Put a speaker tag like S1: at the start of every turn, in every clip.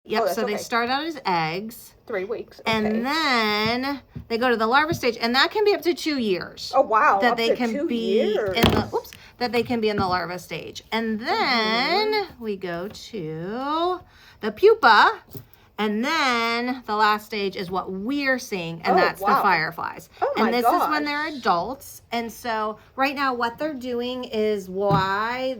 S1: Yep,
S2: that's
S1: so they
S2: okay.
S1: start out as eggs.
S2: 3 weeks. Okay.
S1: And then they go to the larva stage, and that can be up to 2 years.
S2: Oh wow,
S1: That
S2: up
S1: they
S2: to
S1: can
S2: 2
S1: be
S2: years.
S1: in the that they can be in the larva stage. And then we go to the pupa. And then the last stage is what we're seeing, and that's the fireflies.
S2: Oh my
S1: and this
S2: gosh.
S1: is when they're adults. And so right now what they're doing is why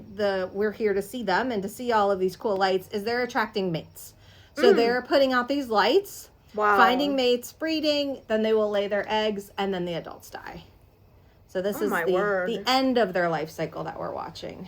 S1: we're here to see them and to see all of these cool lights is they're attracting mates. So they're putting out these lights, finding mates, breeding, then they will lay their eggs, and then the adults die. So this is the end of their life cycle that we're watching.